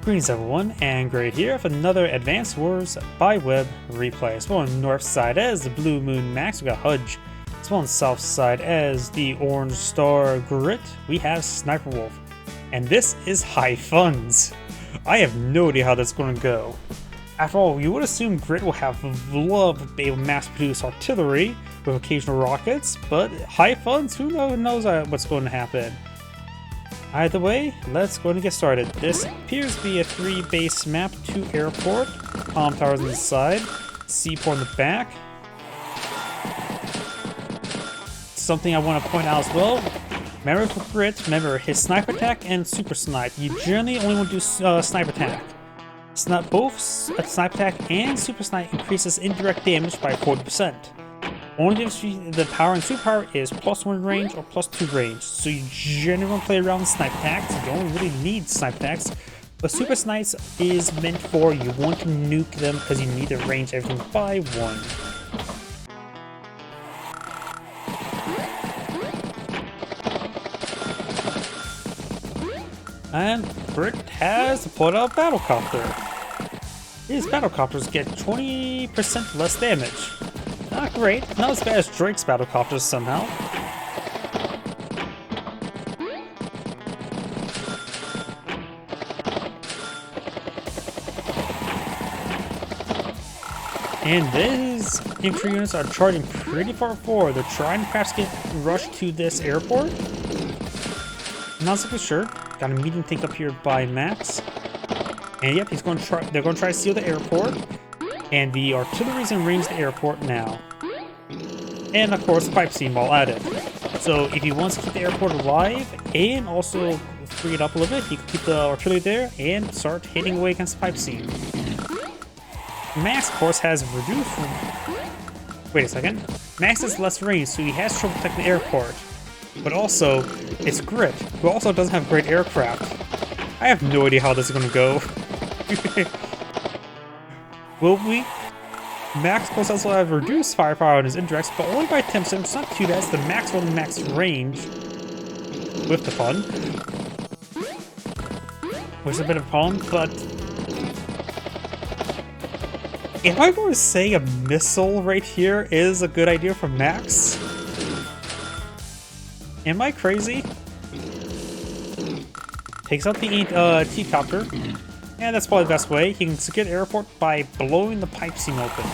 Greetings everyone, and Gray here with another Advanced Wars by Web replay. As well on north side as the Blue Moon Max, we got Hudge. As well on south side as the Orange Star Grit, we have Sniperwolf. And this is high funds. I have no idea how that's going to go. After all, you would assume Grit will have love to be able to mass produce artillery with occasional rockets, but high funds, who knows what's going to happen. Either way, let's go and get started. This appears to be a 3-base map, 2 airport, palm towers on the side, seaport in the back. Something I want to point out as well, remember for Grit, remember his sniper attack and super snipe. You generally only want to do sniper attack. Both sniper attack and super snipe increases indirect damage by 40%. Only difference the power and superpower is +1 range or +2 range. So you generally want to play around with snipe attacks. You don't really need snipe attacks. But super snipes is meant for you want to nuke them because you need to range everything by 1. And Grit has put out Battlecopter. These Battlecopters get 20% less damage. Not great, not as bad as Drake's Battlecopters somehow. And these infantry units are charging pretty far forward. They're trying to perhaps get rushed to this airport. Not so sure. Got a medium tank up here by Max. And yep, they're going to try to steal the airport. And the artillery's in range of the airport now. And of course, pipe seam while at it. So if he wants to keep the airport alive and also free it up a little bit, he can keep the artillery there and start hitting away against the pipe seam. Max, of course, has reduced. Wait a second. Max has less range, so he has trouble protecting the airport. But also, it's Grit, who also doesn't have great aircraft. I have no idea how this is going to go. Will we? Max, of course, also have reduced firepower on his indirects, but only by 10%, it's not too bad. It's the max range with the fun. Which is a bit of a problem, but am I going to say a missile right here is a good idea for Max? Am I crazy? Takes out the T-copter. And that's probably the best way. He can secure the airport by blowing the pipe seam open.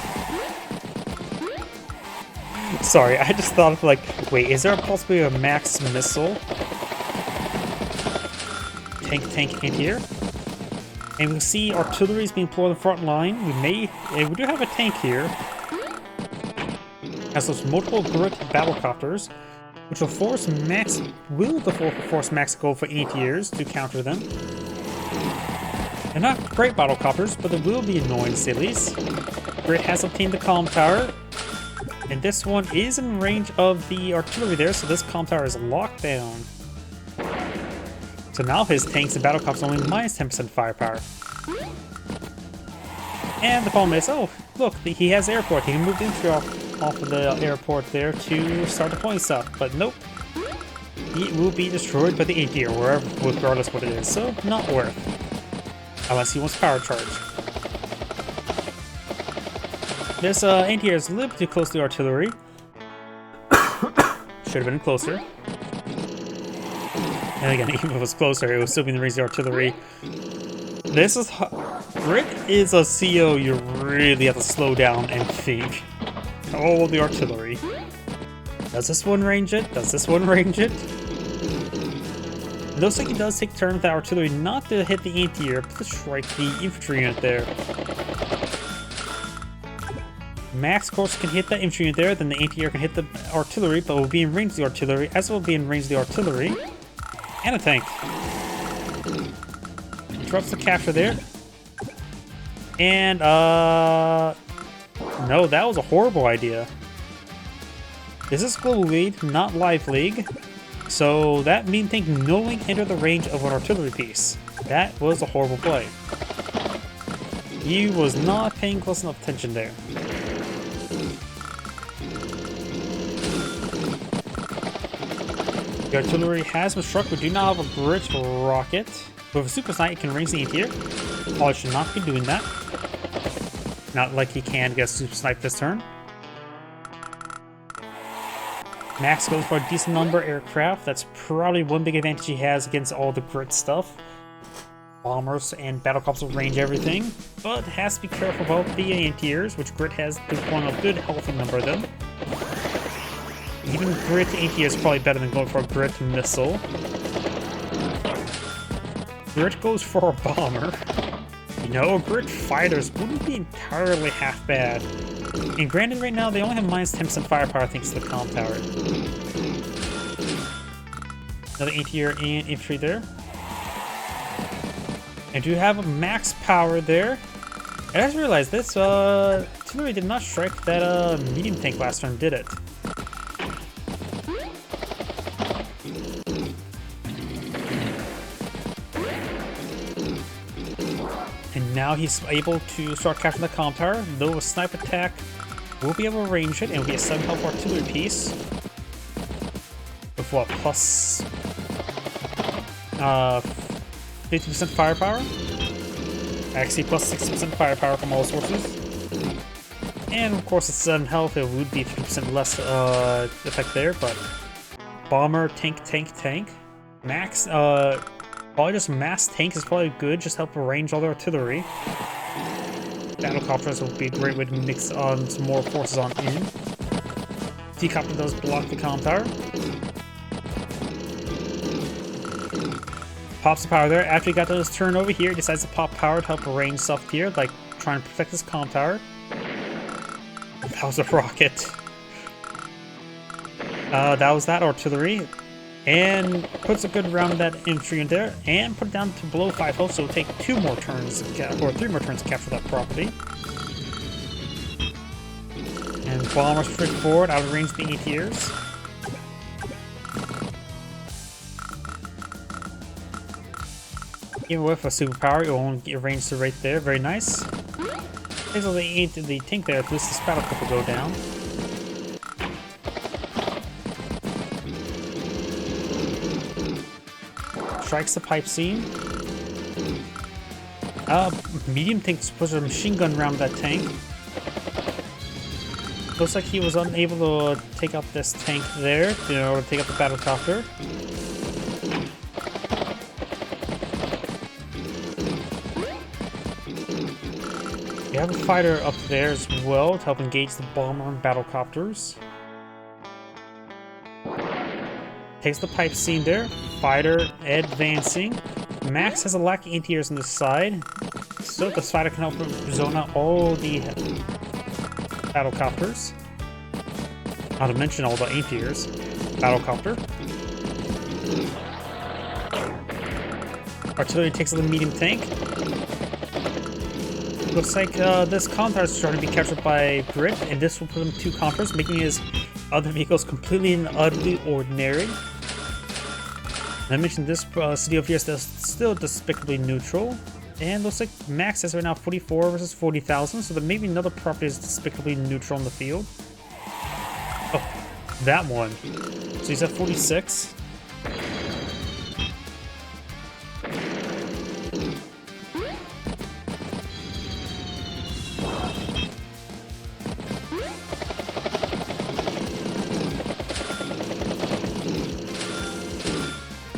Sorry, I just thought of like, wait, is there a possibility of a Max missile? Tank in here. And we can see artillery is being deployed on the front line. We do have a tank here. Has those multiple Grit battlecopters, which will force Max to go for anti-airs to counter them. They're not great battlecopters, but they will be annoying to say the least. Grit has obtained the comm tower, and this one is in range of the artillery there, so this comm tower is locked down. So now his tanks and battlecopters only minus 10% firepower. And the problem is, oh, look, he has airport. He can move the infantry off of the airport there to start deploying stuff, but nope. He will be destroyed by the anti-air, regardless what it is, so not worth. Unless he wants power charge. This anti-air is a little bit too close to the artillery. Should have been closer. And again, even if it was closer, it was still being the range of the artillery. This is... Grit is a CO you really have to slow down and think. Oh, the artillery. Does this one range it? Does this one range it? It looks like he does take turn with the artillery not to hit the anti-air, but to strike the infantry unit there. Max, of course, can hit that infantry unit there, then the anti-air can hit the artillery, but will be in range of the artillery, as will be in range of the artillery. And a tank. Interrupts the capture there. And, no, that was a horrible idea. This is Global League, not Live League. So that means tank no link enter the range of an artillery piece. That was a horrible play. He was not paying close enough attention there. The artillery has been struck. We do not have a Grit rocket. With a super snipe, it can range the anti-air. Oh, it should not be doing that. Not like he can get a super snipe this turn. Max goes for a decent number of aircraft. That's probably one big advantage he has against all the grit stuff. Bombers and battlecruisers will range everything, but has to be careful about the anti-airs, which grit has a good healthy number of them. Even grit anti-air is probably better than going for a grit missile. Grit goes for a bomber. You know, grit fighters wouldn't be entirely half bad. And granted, right now they only have minus 10% firepower thanks to the comp tower. Another anti-air and infantry there. I do have a max power there. I just realized this, artillery did not strike that medium tank last turn, did it? And now he's able to start capturing the comp tower, though a sniper attack will be able to range it, and it'll be a 7 health artillery piece. With what, plus 50% firepower? Actually, plus 60% firepower from all sources. And of course, at 7 health, it would be 3% less effect there, but bomber, tank. Max, probably just mass tank is probably good, just help arrange all the artillery. Battlecopters will be a great way to mix on some more forces on in. T-copter does block the comp tower. Pops the power there. After he got to his turn over here, he decides to pop power to help arrange stuff here, like trying to protect his comp tower. That was a rocket. That was that artillery. And puts a good round of that infantry in there, and put it down to below 5 health, so it'll take 2 more turns, or 3 more turns to capture that property. And bombers straight forward, out of range of the anti-airs. Even with a superpower, it won't get range to right there. Very nice. Takes all the tank there, at least the battle clip will go down. Strikes the pipe seam. Medium tank puts a machine gun around that tank. Looks like he was unable to take out this tank there in order to take out the battlecopter. We have a fighter up there as well to help engage the bomber and battlecopters. Takes the pipe seam there. Fighter advancing. Max has a lack of anti-airs on this side, so the fighter can help zone out all the battlecopters. Not to mention all the anti-airs. Battlecopter. Artillery takes out the medium tank. Looks like this comp tower is starting to be captured by Grit, and this will put him 2 compers, making his other vehicles completely and utterly ordinary. I mentioned this city over here is still despicably neutral, and looks like Max is right now 44 versus 40,000, so there may be another property is despicably neutral in the field. Oh, that one. So he's at 46.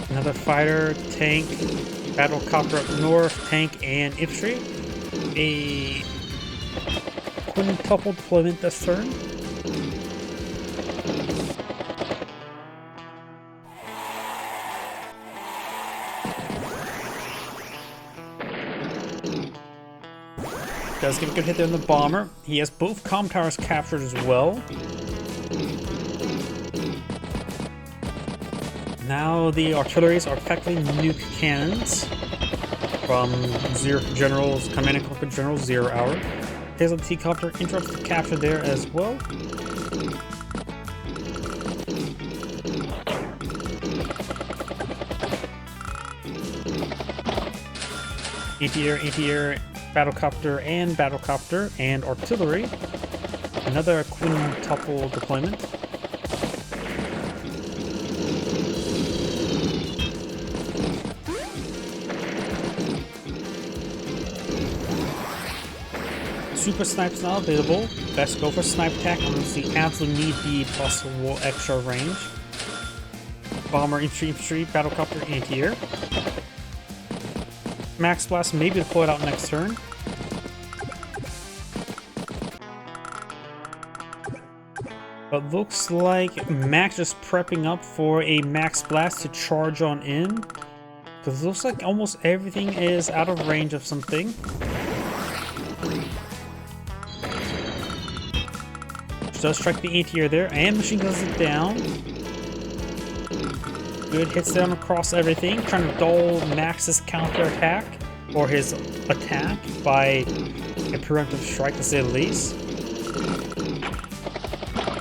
Another fighter, tank, battlecopter up north, tank, and infantry. A quintuple deployment this turn. Does get a good hit there on the bomber. He has both comm towers captured as well. Now the artilleries are effectively nuke cannons from General's Command and Conquer General 0 hour. Takes out the T-copter, interrupts the capture there as well. Anti-air, battlecopter, and artillery. Another quintuple deployment. super sniper's not available. Best go for snipe attack unless you absolutely need the possible extra range. Bomber, infantry, battlecopter, anti-air. Max blast, maybe to pull it out next turn. But looks like Max is prepping up for a max blast to charge on in. Because it looks like almost everything is out of range of something. Does strike the anti-air there, and machine guns it down. Good, hits down across everything, trying to dull Max's counter attack, or his attack, by a preemptive strike to say the least.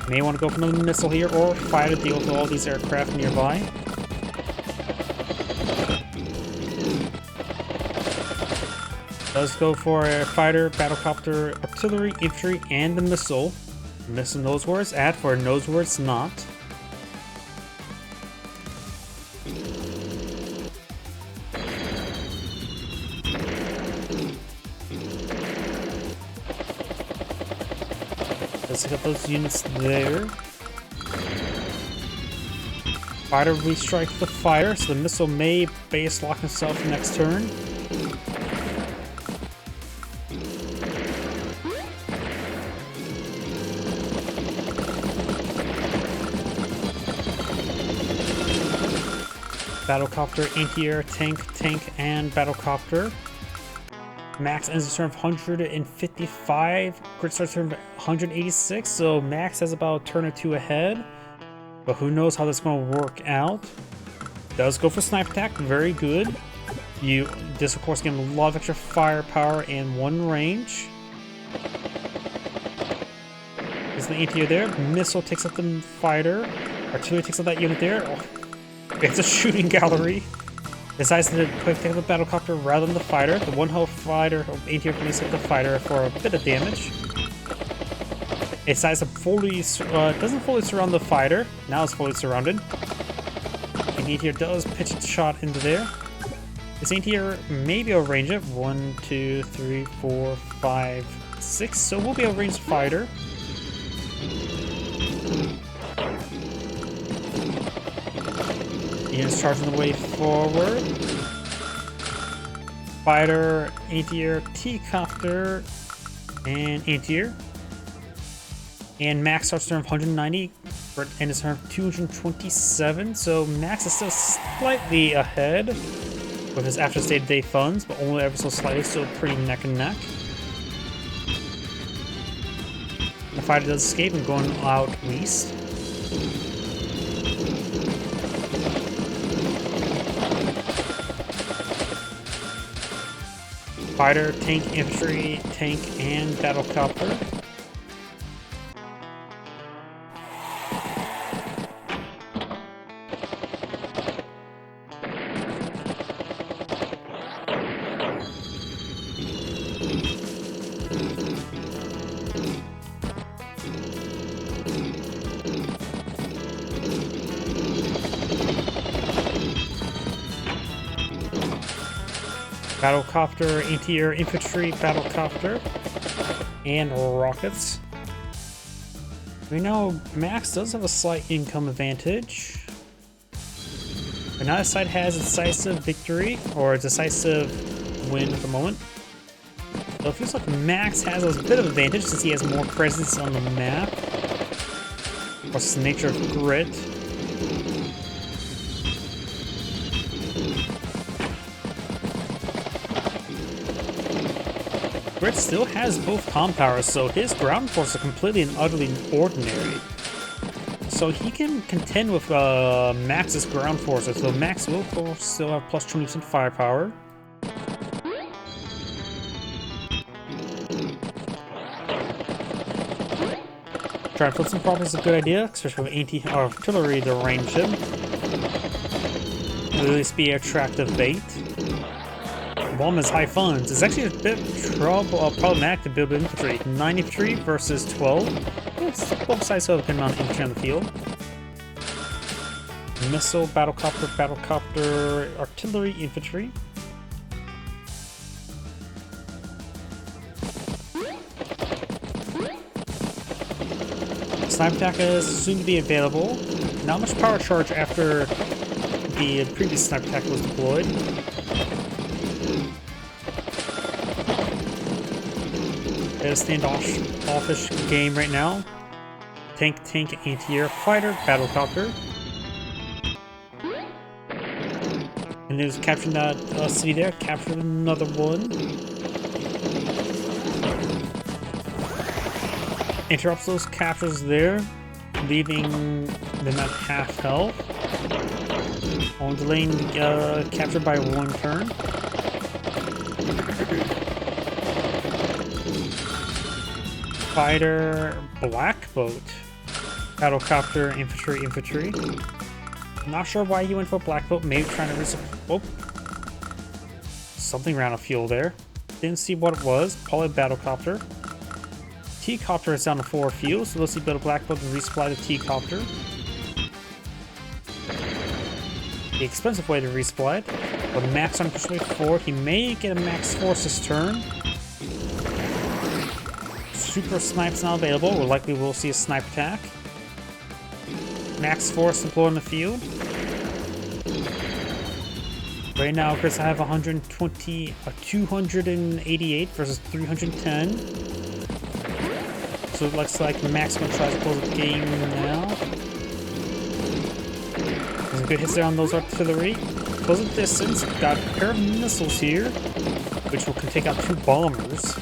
May want to go for another missile here, or fire to deal with all these aircraft nearby. Does go for a fighter, battlecopter, artillery, infantry, and the missile. Missile knows where it's at, for it knows where it's not. Let's pick up those units there. Fighter restrike the fire, so the missile may base lock himself next turn. Battlecopter, anti-air, tank, and battlecopter. Max ends the turn of 155. Crit starts turn of 186, so Max has about a turn or two ahead. But who knows how that's going to work out. Does go for snipe attack, very good. This of course gives him a lot of extra firepower and one range. There's the anti-air there. Missile takes out the fighter. Artillery takes out that unit there. Oh. It's a shooting gallery. Decides to quick take the battlecopter rather than the fighter. The one hull fighter, anti-air police hit the fighter for a bit of damage. It decides to doesn't fully surround the fighter. Now it's fully surrounded. And anti-air does pitch its shot into there. This anti-air may be able to range it. 1, 2, 3, 4, 5, 6. So we'll be able to range the fighter. Units charging the way forward. Fighter, anti-air, T-copter, and anti-air. And Max starts turn of 190, and his turn of 227. So Max is still slightly ahead with his after state day funds, but only ever so slightly, still pretty neck and neck. The fighter does escape and going out east. Fighter, tank, infantry, tank, and battlecopter. Battlecopter, anti-air, infantry, battlecopter, and rockets. We know Max does have a slight income advantage. But neither side has a decisive victory, or a decisive win at the moment. So it feels like Max has a bit of advantage since he has more presence on the map. What's the nature of grit? Grit still has both comp powers, so his ground force are completely and utterly ordinary. So he can contend with Max's ground forces, so Max will of course still have plus 20% firepower. Trying to flip some properties is a good idea, especially with anti-artillery to range him. Will at least be attractive bait. Bomb is high funds. It's actually a bit problematic to build infantry. 9 infantry versus 12. Yes, both sides have a good amount of infantry on the field. Missile, battlecopter, artillery, infantry. Sniper attack is soon to be available. Not much power charge after the previous sniper attack was deployed. It's a standoffish game right now. Tank, anti-air, fighter, battlecopter. And there's capturing that city there. Captured another one. Interrupts those captures there, leaving them at half health. On delaying captured by 1 turn. Fighter, black boat, battlecopter, infantry. Not sure why you went for black boat. Maybe trying to resupply. Oh, something ran out of fuel there. Didn't see what it was. Probably battlecopter. T-copter is down to 4 fuel, so let's see build a black boat and resupply the T-copter. The expensive way to resupply it. With max on persuade 4, he may get a max force this turn. Super snipe's not available. We're likely will see a snipe attack. Max force deployed in the field. Right now, Chris, I have 288 versus 310. So it looks like Maximum tries to close the game now. Some good hits there on those artillery. Close the distance. Got a pair of missiles here, which will take out 2 bombers.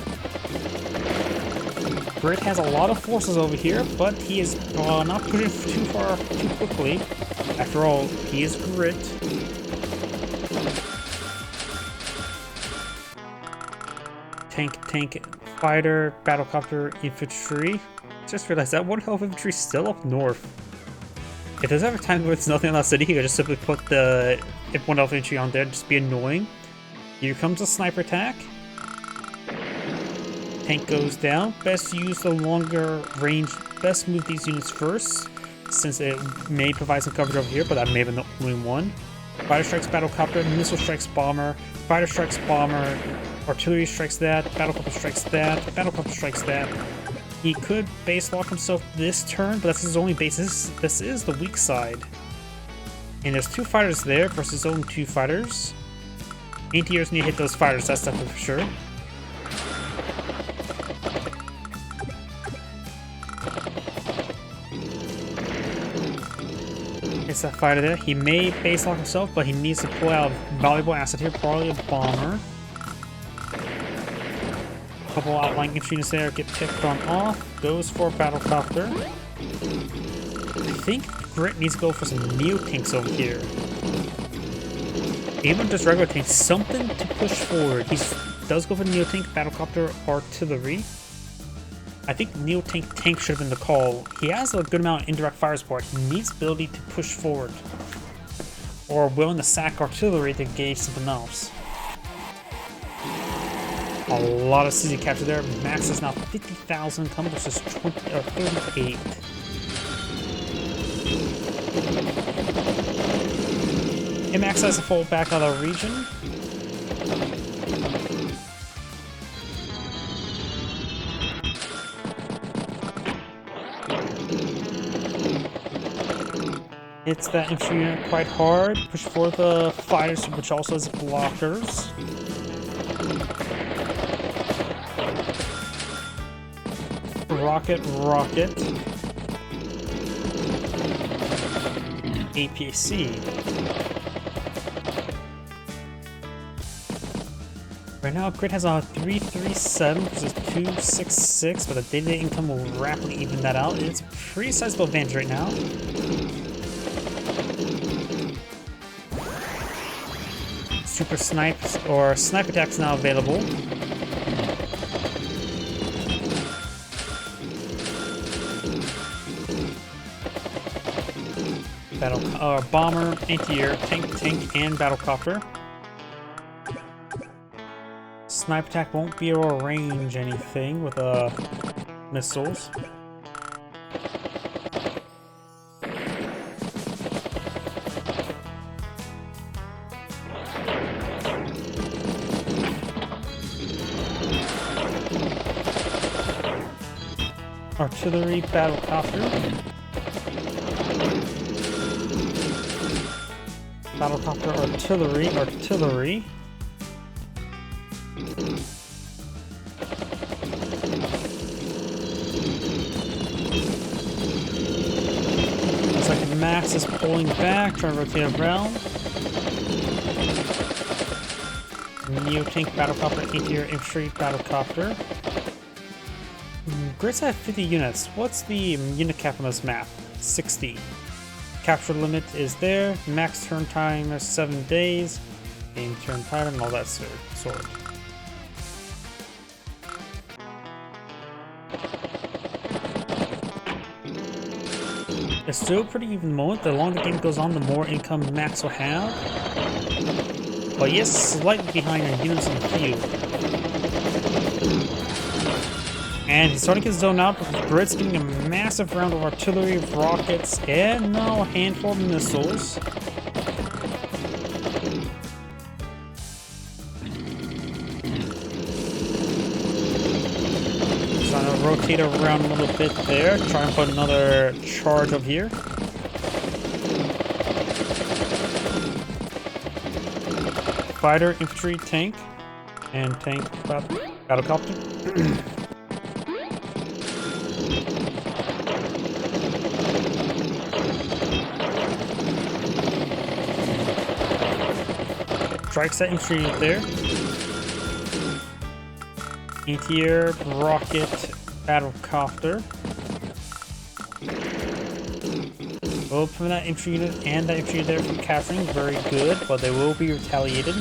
Grit has a lot of forces over here, but he is not pushing too far too quickly. After all, he is Grit. Tank, fighter, battlecopter, infantry. Just realized that one hell of infantry is still up north. If there's ever a time where it's nothing in that city, you could just simply put the one health infantry on there and just be annoying. Here comes a sniper attack. Tank goes down. Best use the longer range. Best move these units first, since it may provide some coverage over here, but that may have been the only one. Fighter strikes battlecopter, missile strikes bomber, fighter strikes bomber, artillery strikes that, battlecopter strikes that, battlecopter strikes that. He could base lock himself this turn, but that's his only basis. This is the weak side. And there's 2 fighters there versus his own 2 fighters. Anti-airs need to hit those fighters, that's definitely for sure. It's that fighter there. He may base lock himself, but he needs to pull out a valuable asset here, probably a bomber. Couple outlying infantry units there get picked on off. Goes for battlecopter. I think Grit needs to go for some neo-tanks over here. Even just regular tanks, something to push forward. He does go for neo-tank, battlecopter, artillery. I think neo-tank should have been the call. He has a good amount of indirect fire support. He needs ability to push forward. Or willing to sack artillery to gauge something else. A lot of CZ capture there. Max is now 50,000, come versus 38. And Max has to fall back out of the region. Hits that infantry unit quite hard. Push for the fighters, which also has blockers. Rocket. APC. Right now, Grit has a 337 versus 266, but the day-to-day income will rapidly even that out. It's a pretty sizable advantage right now. Super snipes or sniper attacks now available. Bomber, anti-air, tank, and battlecopter. Sniper attack won't be able to range anything with missiles. artillery, battlecopter. Battlecopter, artillery, artillery. Looks like Max is pulling back, trying to rotate around. Neo-tank, battlecopter, anti-air infantry, battlecopter. Grits have 50 units. What's the unit cap on this map? 60. Capture limit is there. Max turn time is 7 days. Game turn time and all that sort. It's still a pretty even moment. The longer the game goes on, the more income Max will have. But he is slightly behind on units on the field. And he's starting to get zoned out, but Grit's getting a massive round of artillery, rockets, and now a handful of missiles. Trying to rotate around a little bit there, try and put another charge up here. Fighter, infantry, tank, and tank, battlecopter. Strike set infantry there. Anti-air, rocket, battlecopter. Will prevent that infantry unit and that infantry there from capturing. Very good, but they will be retaliated.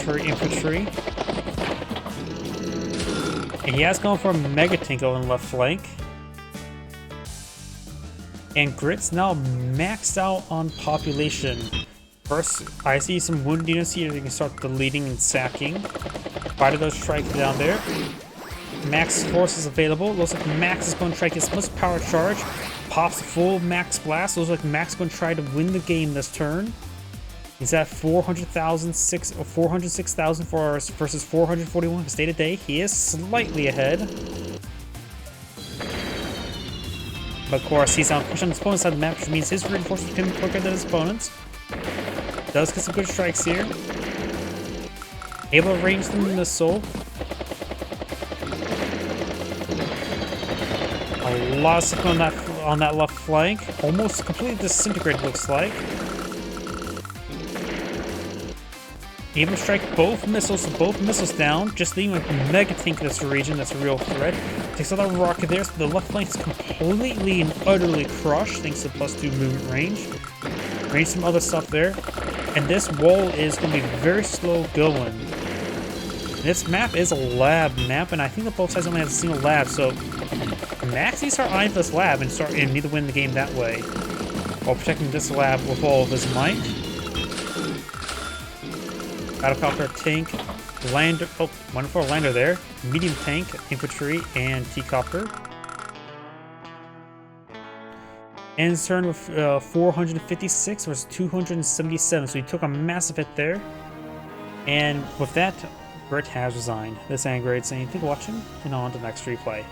Infantry. And he has gone for a mega tank on the left flank. And Grit's now maxed out on population. First, I see some wounded units here. You can start deleting and sacking. Fighter goes strike down there. Max force is available. Looks like Max is going to try to get most power charge. Pops full max blast. Looks like Max is going to try to win the game this turn. He's at 406,000 versus 441 for state of day. He is slightly ahead. But of course, he's on push on his opponent's side of the map, which means his reinforcements can be quicker than his opponent's. Does get some good strikes here. Able to range the missile. A lot of stuff on that left flank. Almost completely disintegrated, looks like. Able to strike both missiles down, just leaving a mega tank in this region. That's a real threat. Takes out that rocket there, so the left flank is completely and utterly crushed thanks to +2 movement range. Range some other stuff there. And this wall is going to be very slow going. This map is a lab map, and I think that both sides only have a single lab, so Max needs to start eyeing this lab and need to win the game that way, while protecting this lab with all of his might. Battlecopter, tank, lander. Oh, wonderful lander there. Medium tank, infantry, and T-copter. Ends turn with 456 versus 277, so he took a massive hit there. And with that, Grit has resigned. This is Angry saying thank you for watching, and on to the next replay.